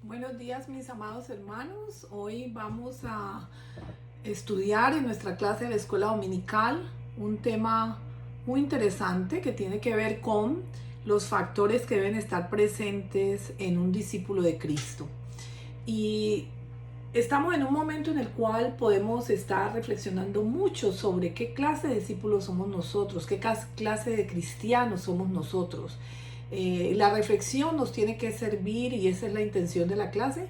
Buenos días, mis amados hermanos. Hoy vamos a estudiar en nuestra clase de la escuela dominical un tema muy interesante que tiene que ver con los factores que deben estar presentes en un discípulo de Cristo. Y estamos en un momento en el cual podemos estar reflexionando mucho sobre qué clase de discípulos somos nosotros, qué clase de cristianos somos nosotros. La reflexión nos tiene que servir, y esa es la intención de la clase,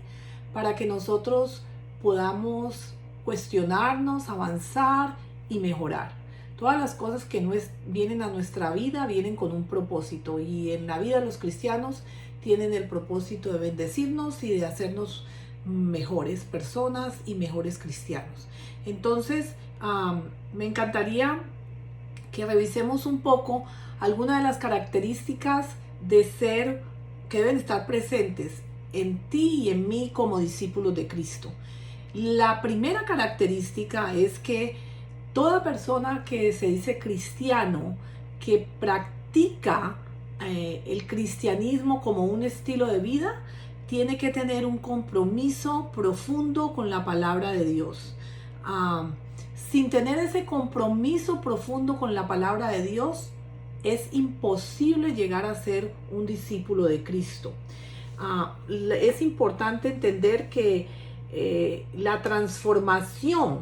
para que nosotros podamos cuestionarnos, avanzar y mejorar. Todas las cosas que vienen a nuestra vida vienen con un propósito, y en la vida de los cristianos tienen el propósito de bendecirnos y de hacernos mejores personas y mejores cristianos. Entonces, me encantaría que revisemos un poco algunas de las características de ser que deben estar presentes en ti y en mí como discípulos de Cristo. La primera característica es que toda persona que se dice cristiano, que practica el cristianismo como un estilo de vida, tiene que tener un compromiso profundo con la palabra de Dios. Sin tener ese compromiso profundo con la palabra de Dios, es imposible llegar a ser un discípulo de Cristo. Es importante entender que la transformación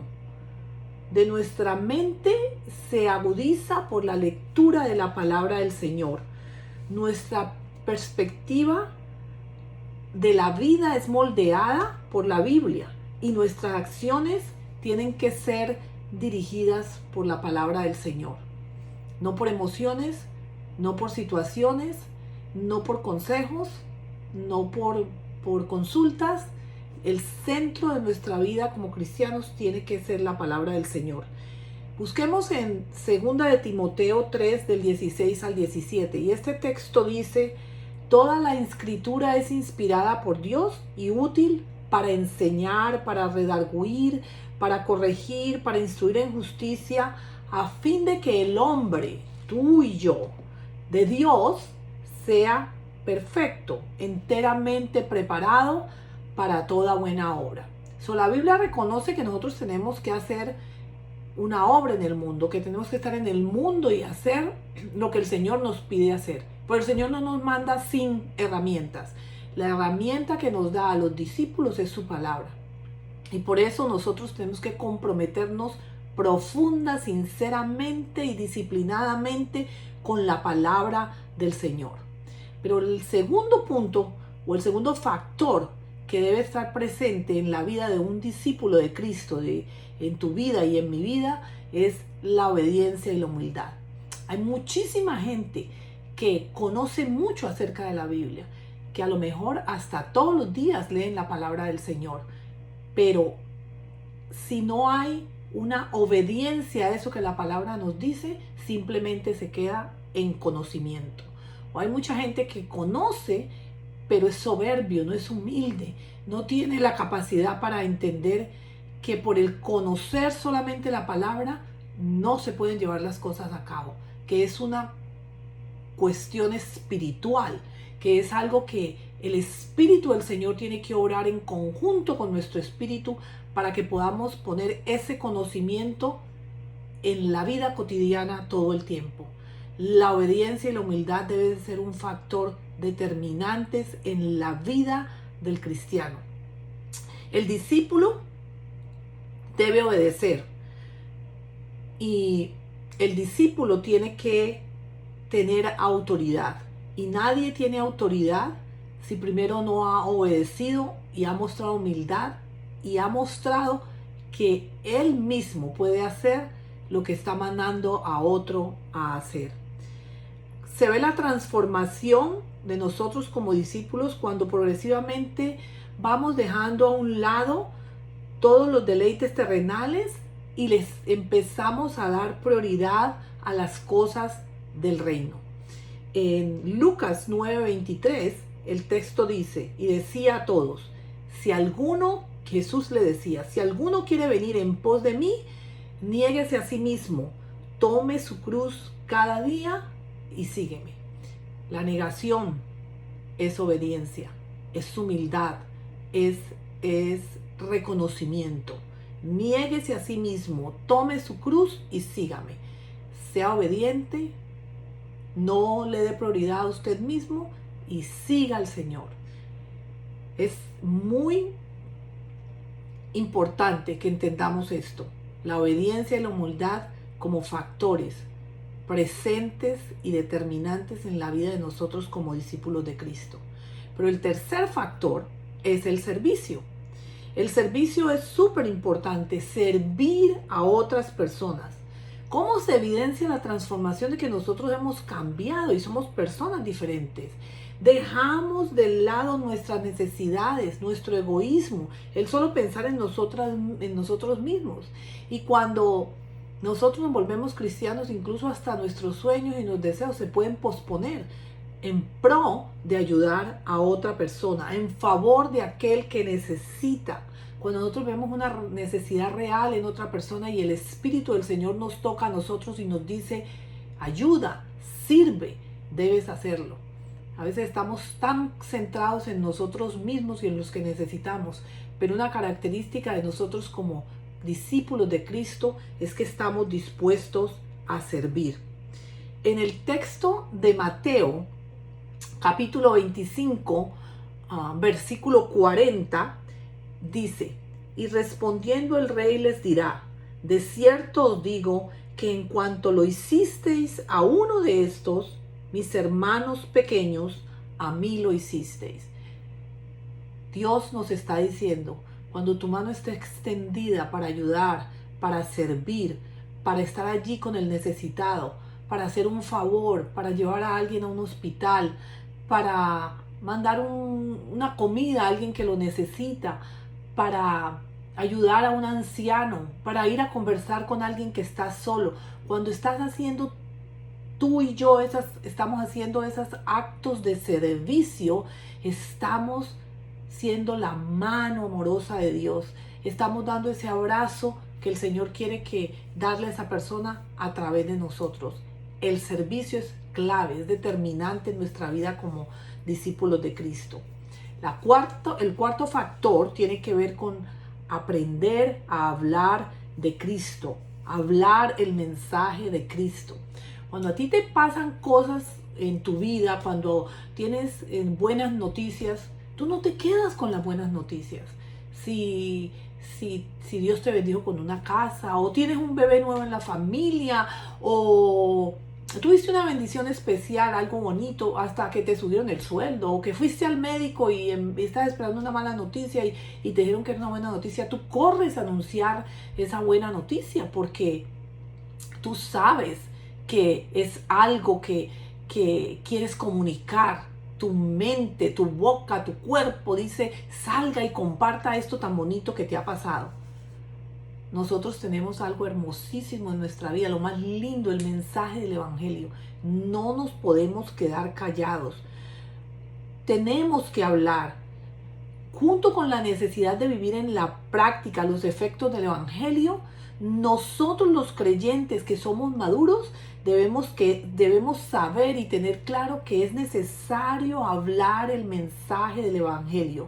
de nuestra mente se agudiza por la lectura de la palabra del Señor. Nuestra perspectiva de la vida es moldeada por la Biblia, y nuestras acciones tienen que ser dirigidas por la palabra del Señor. No por emociones, no por situaciones, no por consejos, no por consultas. El centro de nuestra vida como cristianos tiene que ser la palabra del Señor. Busquemos en 2 de Timoteo 3 del 16 al 17, y este texto dice: toda la escritura es inspirada por Dios y útil para enseñar, para redarguir, para corregir, para instruir en justicia, a fin de que el hombre, tú y yo, de Dios, sea perfecto, enteramente preparado para toda buena obra. La Biblia reconoce que nosotros tenemos que hacer una obra en el mundo, que tenemos que estar en el mundo y hacer lo que el Señor nos pide hacer. Pero el Señor no nos manda sin herramientas. La herramienta que nos da a los discípulos es su palabra. Y por eso nosotros tenemos que comprometernos profunda, sinceramente y disciplinadamente con la palabra del Señor. Pero el segundo punto, o el segundo factor que debe estar presente en la vida de un discípulo de Cristo, en tu vida y en mi vida, es la obediencia y la humildad. Hay muchísima gente que conoce mucho acerca de la Biblia, que a lo mejor hasta todos los días leen la palabra del Señor, pero si no hay una obediencia a eso que la palabra nos dice, simplemente se queda en conocimiento. O hay mucha gente que conoce, pero es soberbio, no es humilde, no tiene la capacidad para entender que por el conocer solamente la palabra no se pueden llevar las cosas a cabo, que es una cuestión espiritual, que es algo que el Espíritu del Señor tiene que obrar en conjunto con nuestro espíritu para que podamos poner ese conocimiento en la vida cotidiana todo el tiempo. La obediencia y la humildad deben ser un factor determinantes en la vida del cristiano. El discípulo debe obedecer, y el discípulo tiene que tener autoridad, y nadie tiene autoridad si primero no ha obedecido y ha mostrado humildad y ha mostrado que él mismo puede hacer lo que está mandando a otro a hacer. Se ve la transformación de nosotros como discípulos cuando progresivamente vamos dejando a un lado todos los deleites terrenales y les empezamos a dar prioridad a las cosas del reino. En Lucas 9:23 el texto dice: y decía a todos, si alguno, Jesús le decía, si alguno quiere venir en pos de mí, niéguese a sí mismo, tome su cruz cada día y sígueme. La negación es obediencia, es humildad, es reconocimiento. Niéguese a sí mismo, tome su cruz y sígame. Sea obediente, no le dé prioridad a usted mismo y siga al Señor. Es muy importante que entendamos esto, la obediencia y la humildad como factores presentes y determinantes en la vida de nosotros como discípulos de Cristo. Pero el tercer factor es el servicio. El servicio es súper importante, servir a otras personas. ¿Cómo se evidencia la transformación de que nosotros hemos cambiado y somos personas diferentes? Dejamos de lado nuestras necesidades, nuestro egoísmo, el solo pensar en nosotros mismos. Y cuando nosotros nos volvemos cristianos, incluso hasta nuestros sueños y nuestros deseos se pueden posponer en pro de ayudar a otra persona, en favor de aquel que necesita. Cuando nosotros vemos una necesidad real en otra persona y el Espíritu del Señor nos toca a nosotros y nos dice, ayuda, sirve, debes hacerlo. A veces estamos tan centrados en nosotros mismos y en los que necesitamos, pero una característica de nosotros como discípulos de Cristo es que estamos dispuestos a servir. En el texto de Mateo, capítulo 25, versículo 40, dice, y respondiendo el rey les dirá, de cierto os digo que en cuanto lo hicisteis a uno de estos, mis hermanos pequeños, a mí lo hicisteis. Dios nos está diciendo, cuando tu mano esté extendida para ayudar, para servir, para estar allí con el necesitado, para hacer un favor, para llevar a alguien a un hospital, para mandar una comida a alguien que lo necesita, para ayudar a un anciano, para ir a conversar con alguien que está solo. Cuando estás haciendo tú y yo estamos haciendo esos actos de servicio, estamos siendo la mano amorosa de Dios. Estamos dando ese abrazo que el Señor quiere darle a esa persona a través de nosotros. El servicio es clave, es determinante en nuestra vida como discípulos de Cristo. El cuarto factor tiene que ver con aprender a hablar de Cristo, hablar el mensaje de Cristo. Cuando a ti te pasan cosas en tu vida, cuando tienes buenas noticias, tú no te quedas con las buenas noticias. Si Dios te bendijo con una casa, o tienes un bebé nuevo en la familia, o tuviste una bendición especial, algo bonito, hasta que te subieron el sueldo, o que fuiste al médico y estás esperando una mala noticia y te dijeron que era una buena noticia, tú corres a anunciar esa buena noticia porque tú sabes que es algo que quieres comunicar. Tu mente, tu boca, tu cuerpo dice, salga y comparta esto tan bonito que te ha pasado. Nosotros tenemos algo hermosísimo en nuestra vida, lo más lindo, el mensaje del Evangelio. No nos podemos quedar callados. Tenemos que hablar. Junto con la necesidad de vivir en la práctica los efectos del Evangelio, nosotros los creyentes que somos maduros debemos saber y tener claro que es necesario hablar el mensaje del Evangelio.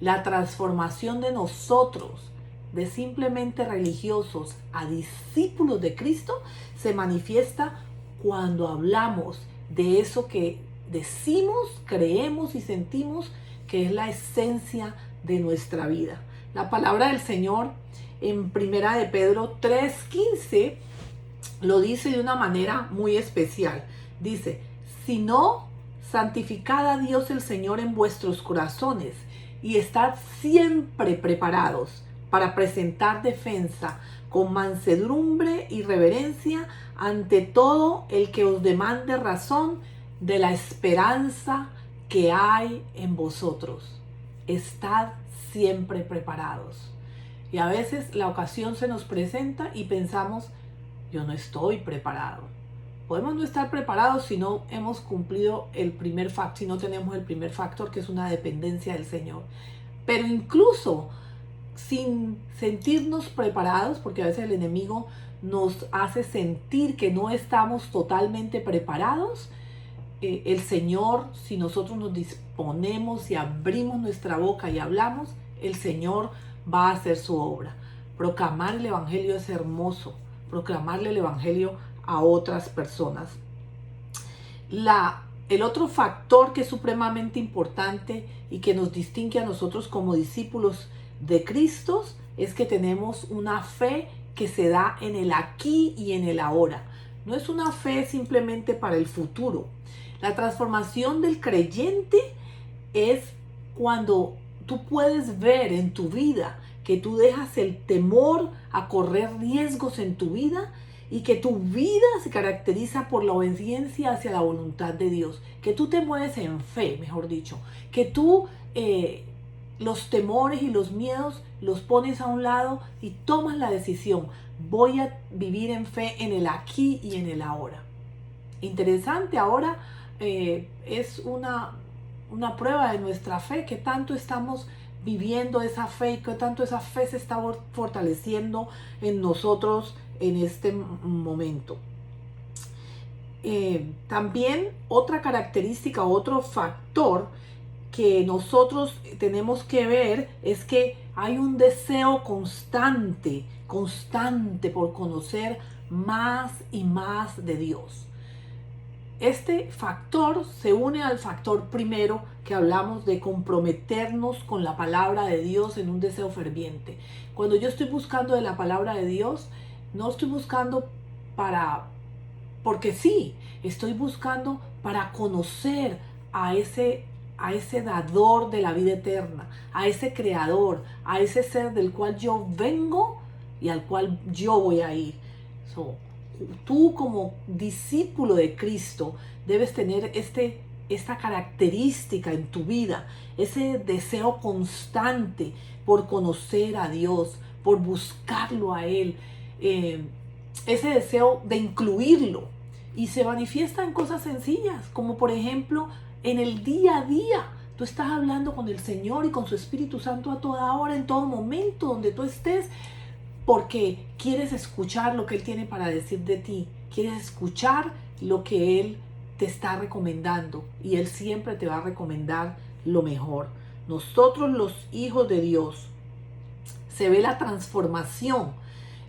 La transformación de nosotros, de simplemente religiosos a discípulos de Cristo, se manifiesta cuando hablamos de eso que decimos, creemos y sentimos que es la esencia de nuestra vida. La palabra del Señor en Primera de Pedro 3:15 lo dice de una manera muy especial. Dice, sino santificad a Dios el Señor en vuestros corazones y estad siempre preparados para presentar defensa con mansedumbre y reverencia ante todo el que os demande razón de la esperanza que hay en vosotros. Estad siempre preparados. Y a veces la ocasión se nos presenta y pensamos, yo no estoy preparado. Podemos no estar preparados si no hemos cumplido si no tenemos el primer factor, que es una dependencia del Señor. Pero incluso sin sentirnos preparados, porque a veces el enemigo nos hace sentir que no estamos totalmente preparados, el Señor, si nosotros nos disponemos y abrimos nuestra boca y hablamos, el Señor va a hacer su obra. Proclamar el Evangelio es hermoso, proclamarle el Evangelio a otras personas. El otro factor que es supremamente importante y que nos distingue a nosotros como discípulos de Cristo es que tenemos una fe que se da en el aquí y en el ahora. No es una fe simplemente para el futuro. La transformación del creyente es cuando tú puedes ver en tu vida que tú dejas el temor a correr riesgos en tu vida y que tu vida se caracteriza por la obediencia hacia la voluntad de Dios, que tú te mueves en fe, mejor dicho, que tú los temores y los miedos los pones a un lado y tomas la decisión, voy a vivir en fe en el aquí y en el ahora. Interesante, ahora es una prueba de nuestra fe, que tanto estamos viviendo esa fe y que tanto esa fe se está fortaleciendo en nosotros en este momento. También otra característica, otro factor que nosotros tenemos que ver es que hay un deseo constante por conocer más y más de Dios. Este factor se une al factor primero que hablamos de comprometernos con la palabra de Dios en un deseo ferviente. Cuando yo estoy buscando de la palabra de Dios, no estoy buscando porque sí, estoy buscando para conocer a ese dador de la vida eterna, a ese creador, a ese ser del cual yo vengo y al cual yo voy a ir. Tú como discípulo de Cristo debes tener esta característica en tu vida, ese deseo constante por conocer a Dios, por buscarlo a Él, ese deseo de incluirlo, y se manifiesta en cosas sencillas, como por ejemplo en el día a día. Tú estás hablando con el Señor y con su Espíritu Santo a toda hora, en todo momento, donde tú estés, porque quieres escuchar lo que Él tiene para decir de ti, quieres escuchar lo que Él te está recomendando, y Él siempre te va a recomendar lo mejor. Nosotros, los hijos de Dios, se ve la transformación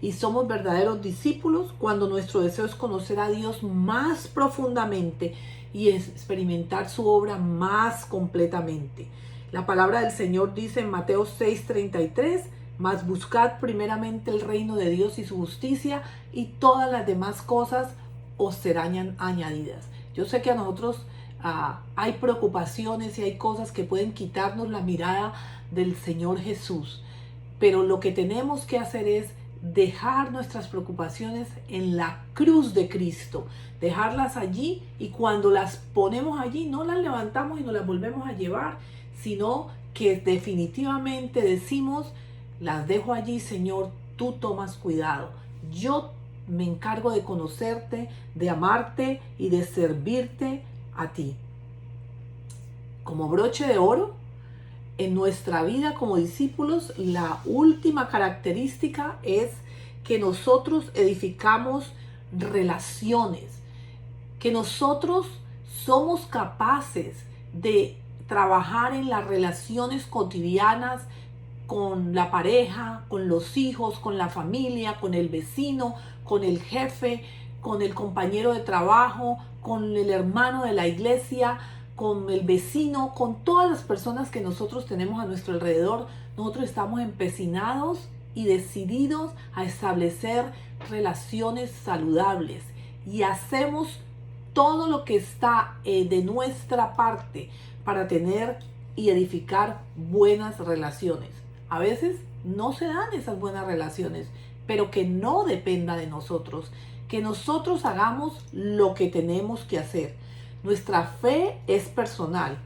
y somos verdaderos discípulos cuando nuestro deseo es conocer a Dios más profundamente y experimentar su obra más completamente. La palabra del Señor dice en Mateo 6:33, mas buscad primeramente el reino de Dios y su justicia, y todas las demás cosas os serán añadidas. Yo sé que a nosotros hay preocupaciones y hay cosas que pueden quitarnos la mirada del Señor Jesús, pero lo que tenemos que hacer es dejar nuestras preocupaciones en la cruz de Cristo, dejarlas allí, y cuando las ponemos allí no las levantamos y no las volvemos a llevar, sino que definitivamente decimos, las dejo allí, Señor, tú tomas cuidado, yo me encargo de conocerte, de amarte y de servirte a ti. Como broche de oro, en nuestra vida como discípulos, la última característica es que nosotros edificamos relaciones, que nosotros somos capaces de trabajar en las relaciones cotidianas con la pareja, con los hijos, con la familia, con el vecino, con el jefe, con el compañero de trabajo, con el hermano de la iglesia, con el vecino, con todas las personas que nosotros tenemos a nuestro alrededor. Nosotros estamos empecinados y decididos a establecer relaciones saludables, y hacemos todo lo que está de nuestra parte para tener y edificar buenas relaciones. A veces no se dan esas buenas relaciones, pero que no dependa de nosotros, que nosotros hagamos lo que tenemos que hacer. Nuestra fe es personal,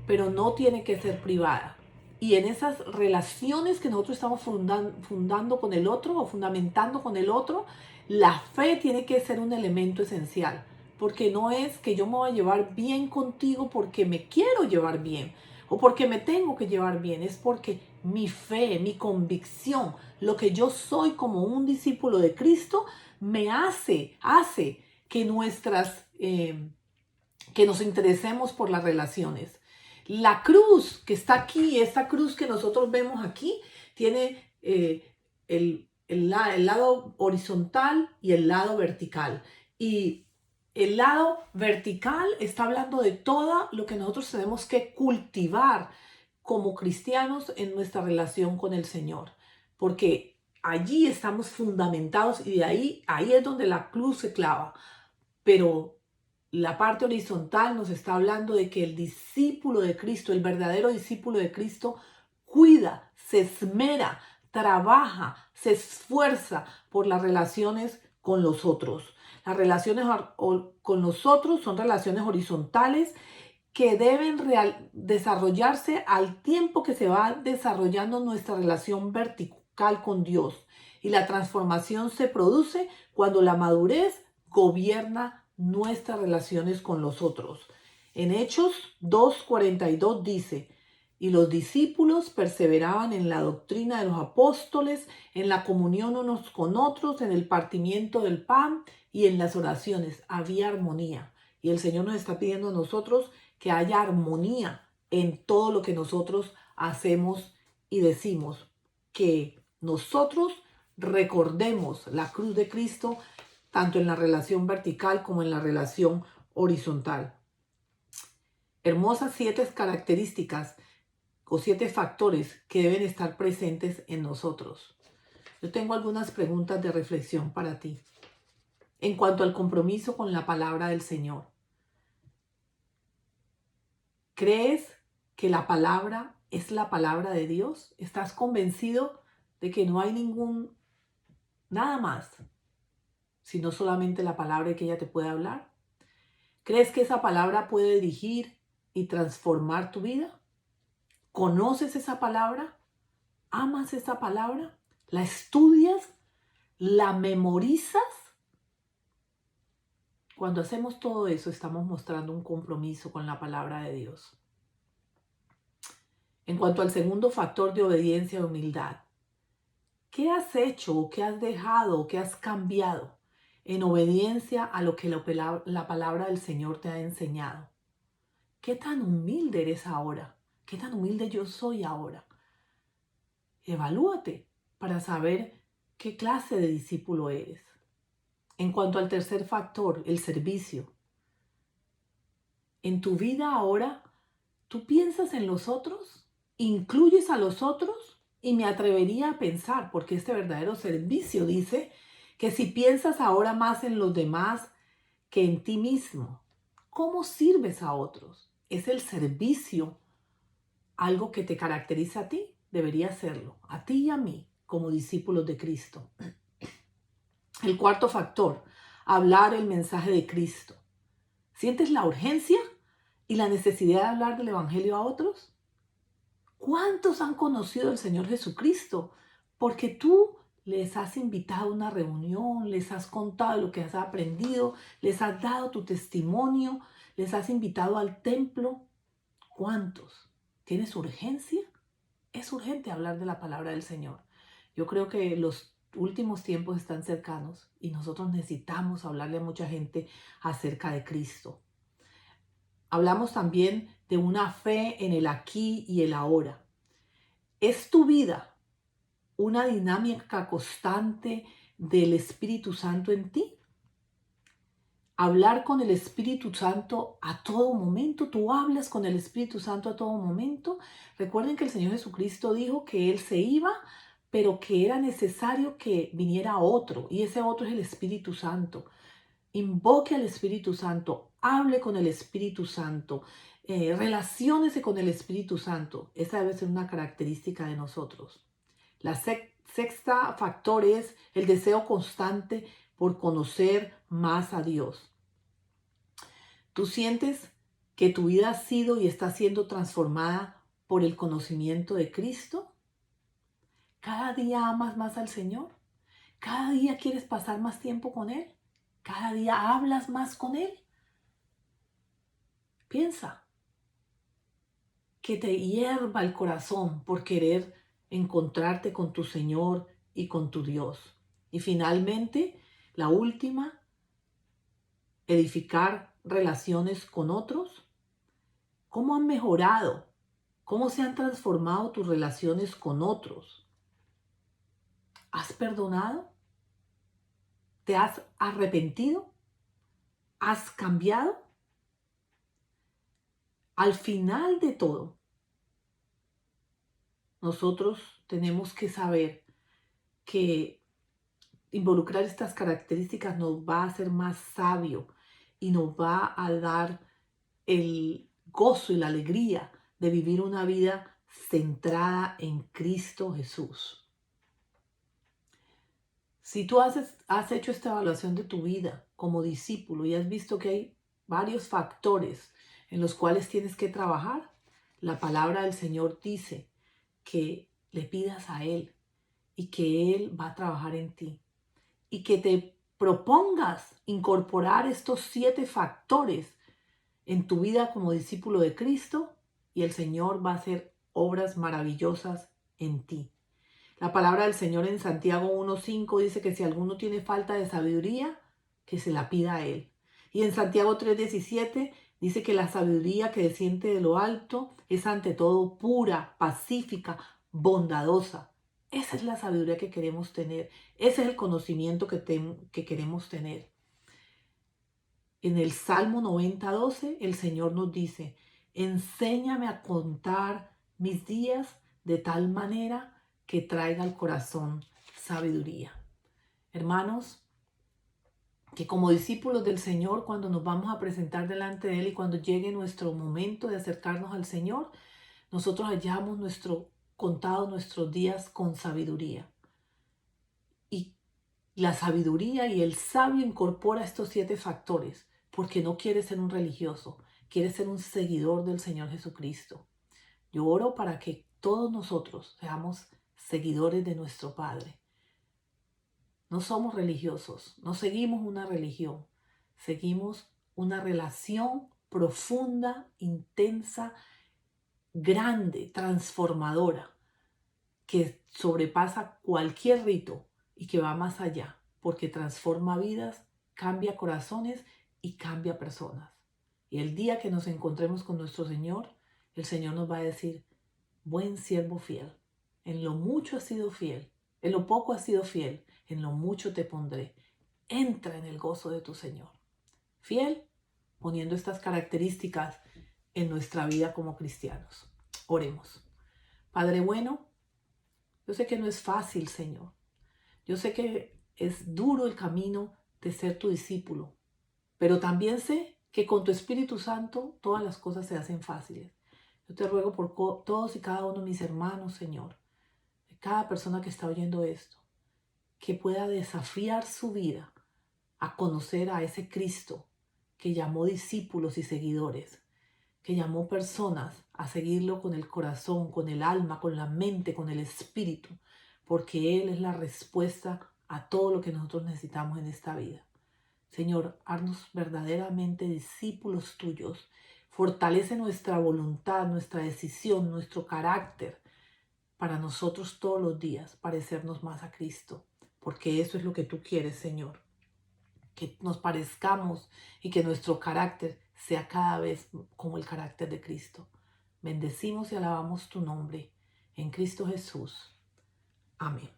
pero no tiene que ser privada. Y en esas relaciones que nosotros estamos fundando con el otro o fundamentando con el otro, la fe tiene que ser un elemento esencial, porque no es que yo me voy a llevar bien contigo porque me quiero llevar bien o porque me tengo que llevar bien, es porque mi fe, mi convicción, lo que yo soy como un discípulo de Cristo, me hace que que nos interesemos por las relaciones. La cruz que está aquí, esta cruz que nosotros vemos aquí, tiene el lado horizontal y el lado vertical. Y el lado vertical está hablando de todo lo que nosotros tenemos que cultivar como cristianos en nuestra relación con el Señor. Porque allí estamos fundamentados y de ahí es donde la cruz se clava. Pero la parte horizontal nos está hablando de que el discípulo de Cristo, el verdadero discípulo de Cristo, cuida, se esmera, trabaja, se esfuerza por las relaciones con los otros. Las relaciones con los otros son relaciones horizontales que deben desarrollarse al tiempo que se va desarrollando nuestra relación vertical con Dios. Y la transformación se produce cuando la madurez gobierna nuestras relaciones con los otros. En Hechos 2:42 dice, y los discípulos perseveraban en la doctrina de los apóstoles, en la comunión unos con otros, en el partimiento del pan y en las oraciones. Había armonía. Y el Señor nos está pidiendo a nosotros que haya armonía en todo lo que nosotros hacemos y decimos. Que nosotros recordemos la cruz de Cristo tanto en la relación vertical como en la relación horizontal. Hermosas 7 características o 7 factores que deben estar presentes en nosotros. Yo tengo algunas preguntas de reflexión para ti. En cuanto al compromiso con la palabra del Señor, ¿crees que la palabra es la palabra de Dios? ¿Estás convencido de que no hay nada más, sino solamente la palabra que ella te puede hablar? ¿Crees que esa palabra puede dirigir y transformar tu vida? ¿Conoces esa palabra? ¿Amas esa palabra? ¿La estudias? ¿La memorizas? Cuando hacemos todo eso, estamos mostrando un compromiso con la palabra de Dios. En cuanto al segundo factor de obediencia y humildad, ¿qué has hecho o qué has dejado o qué has cambiado en obediencia a lo que la palabra del Señor te ha enseñado? ¿Qué tan humilde eres ahora? ¿Qué tan humilde yo soy ahora? Evalúate para saber qué clase de discípulo eres. En cuanto al tercer factor, el servicio. En tu vida ahora, ¿tú piensas en los otros? ¿Incluyes a los otros? Y me atrevería a pensar, porque este verdadero servicio dice que si piensas ahora más en los demás que en ti mismo, ¿cómo sirves a otros? ¿Es el servicio algo que te caracteriza a ti? Debería serlo, a ti y a mí, como discípulos de Cristo. El cuarto factor, hablar el mensaje de Cristo. ¿Sientes la urgencia y la necesidad de hablar del Evangelio a otros? ¿Cuántos han conocido al Señor Jesucristo? Porque tú les has invitado a una reunión, les has contado lo que has aprendido, les has dado tu testimonio, les has invitado al templo. ¿Cuántos? ¿Tienes urgencia? Es urgente hablar de la palabra del Señor. Yo creo que los últimos tiempos están cercanos y nosotros necesitamos hablarle a mucha gente acerca de Cristo. Hablamos también de una fe en el aquí y el ahora. ¿Es tu vida una dinámica constante del Espíritu Santo en ti? Hablar con el Espíritu Santo a todo momento. ¿Tú hablas con el Espíritu Santo a todo momento? Recuerden que el Señor Jesucristo dijo que Él se iba, pero que era necesario que viniera otro, y ese otro es el Espíritu Santo. Invoque al Espíritu Santo, hable con el Espíritu Santo, relaciónese con el Espíritu Santo. Esa debe ser una característica de nosotros. La sexta factor es el deseo constante por conocer más a Dios. ¿Tú sientes que tu vida ha sido y está siendo transformada por el conocimiento de Cristo? ¿Cada día amas más al Señor? ¿Cada día quieres pasar más tiempo con Él? ¿Cada día hablas más con Él? Piensa que te hierva el corazón por querer encontrarte con tu Señor y con tu Dios. Y finalmente, la última, edificar relaciones con otros? ¿Cómo han mejorado? ¿Cómo se han transformado tus relaciones con otros? ¿Has perdonado? ¿Te has arrepentido? ¿Has cambiado? Al final de todo, nosotros tenemos que saber que involucrar estas características nos va a hacer más sabio y nos va a dar el gozo y la alegría de vivir una vida centrada en Cristo Jesús. Si tú has hecho esta evaluación de tu vida como discípulo y has visto que hay varios factores en los cuales tienes que trabajar, la palabra del Señor dice que le pidas a Él y que Él va a trabajar en ti y que te propongas incorporar estos 7 factores en tu vida como discípulo de Cristo y el Señor va a hacer obras maravillosas en ti. La palabra del Señor en Santiago 1:5 dice que si alguno tiene falta de sabiduría, que se la pida a Él. Y en Santiago 3:17 dice que la sabiduría que desciende de lo alto es ante todo pura, pacífica, bondadosa. Esa es la sabiduría que queremos tener. Ese es el conocimiento que queremos tener. En el Salmo 90:12 el Señor nos dice, enséñame a contar mis días de tal manera que traiga al corazón sabiduría. Hermanos, que como discípulos del Señor, cuando nos vamos a presentar delante de Él y cuando llegue nuestro momento de acercarnos al Señor, nosotros hayamos contado nuestros días con sabiduría. Y la sabiduría y el sabio incorpora estos 7 factores, porque no quiere ser un religioso, quiere ser un seguidor del Señor Jesucristo. Yo oro para que todos nosotros seamos seguidores de nuestro Padre. No somos religiosos, no seguimos una religión, seguimos una relación profunda, intensa, grande, transformadora, que sobrepasa cualquier rito y que va más allá, porque transforma vidas, cambia corazones y cambia personas. Y el día que nos encontremos con nuestro Señor, el Señor nos va a decir, buen siervo fiel, en lo mucho has sido fiel, en lo poco has sido fiel, en lo mucho te pondré. Entra en el gozo de tu Señor. Fiel, poniendo estas características en nuestra vida como cristianos. Oremos. Padre bueno, yo sé que no es fácil, Señor. Yo sé que es duro el camino de ser tu discípulo, pero también sé que con tu Espíritu Santo todas las cosas se hacen fáciles. Yo te ruego por todos y cada uno de mis hermanos, Señor, de cada persona que está oyendo esto, que pueda desafiar su vida a conocer a ese Cristo que llamó discípulos y seguidores, que llamó personas a seguirlo con el corazón, con el alma, con la mente, con el espíritu, porque Él es la respuesta a todo lo que nosotros necesitamos en esta vida. Señor, haznos verdaderamente discípulos tuyos. Fortalece nuestra voluntad, nuestra decisión, nuestro carácter para nosotros todos los días parecernos más a Cristo, porque eso es lo que tú quieres, Señor. Que nos parezcamos y que nuestro carácter sea cada vez como el carácter de Cristo. Bendecimos y alabamos tu nombre en Cristo Jesús. Amén.